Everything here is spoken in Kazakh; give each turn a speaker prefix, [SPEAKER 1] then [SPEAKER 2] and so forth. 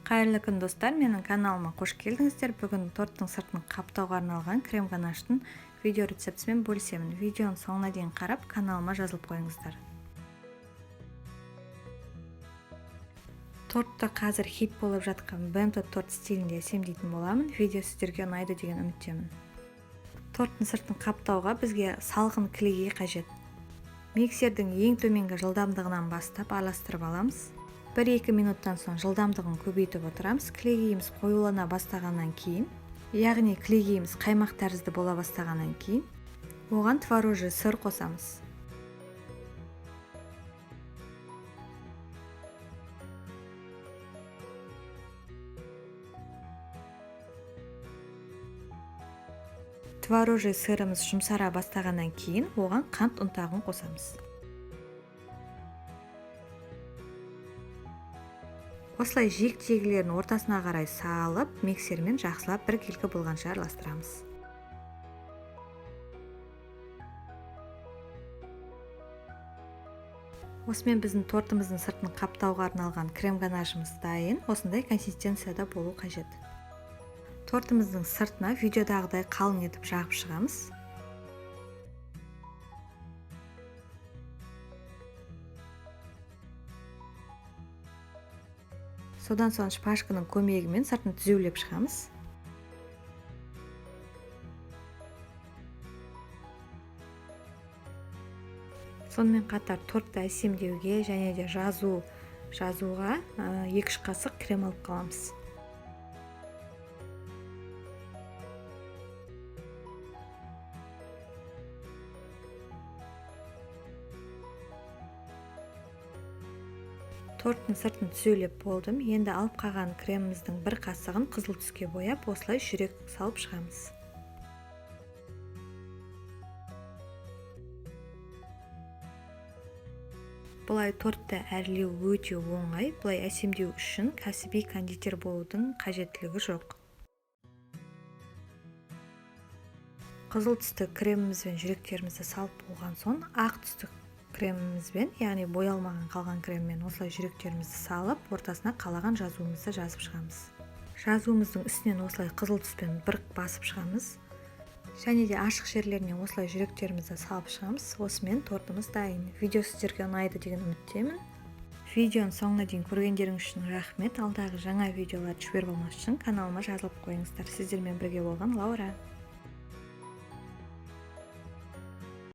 [SPEAKER 1] Қайырлы күн достар, менің каналыма қош келдіңіздер. Бүгін торттың сыртын қаптауға арналған крем ганаштың видео рецептісімен бөлісемін. Видеоның соңына дейін қарап, каналыма жазылып қойыңыздар. Тортты қазір хит болып жатқан бенто торт стилінде әсемдейтін боламын. Видео сіздерге ұнайды деген үміттемін. Торттың сыртын қаптауға бізге салқын клей қажет. Миксердің ең төменгі жылдамдығынан бастап араластырып аламыз. 1-2 минуттан соң жылдамдығын көбейтіп отырамыз. Клейгейіміз қоюлана бастағаннан кейін, яғни клейгейіміз қаймақ тәрізді бола бастағаннан кейін, оған творожный сыр қосамыз. Творожный сырымыз жұмсара бастағаннан кейін, оған қант ұнтағын қосамыз. Осылай жиек-жиегілерін ортасына қарай салып, миксермен жақсылап біркелкі болғанша араластырамыз. Осымен біздің тортымыздың сыртын қаптауға арналған крем ганашымыз дайын. Осындай консистенцияда болу қажет. Тортымыздың сыртына видеодағыдай қалың етіп жағып шығамыз. Содан соң шпажканың көмегімен сыртын түзеулеп шығамыз. Сонымен қатар тортты әсемдеуге және де жазуға 2-3 қасық крем алып қаламыз. Торттың сыртын түзеулеп болдым. Енді алып қалған креміміздің бір қасығын қызыл түске бояп, осылай жүрек салып шығамыз. Бұлай тортты әрлеу өте оңай. Бұлай әсемдеу үшін кәсіби кондитер болудың қажеттілігі жоқ. Қызыл түсті кремімізбен жүректерімізді салып болған соң, ақ түсті кремімізбен, яғни боялмаған қалған креммен осылай жүректерімізді салып, ортасына қалаған жазуымызды жазып шығамыз. Жазуымыздың үстінен осылай қызыл түспен бір басып шығамыз. Және де ашық жерлеріне осылай жүректерімізді салып шығамыз. Осымен тортымыз дайын. Видео сіздерге ұнайды деген үміттемін. Видеоның соңына дейін көргендеріңіз үшін рахмет. Алдағы жаңа видеоларды жіберіп алмас үшін каналыма жазылып қойыңыздар. Сіздермен бірге болған Лаура.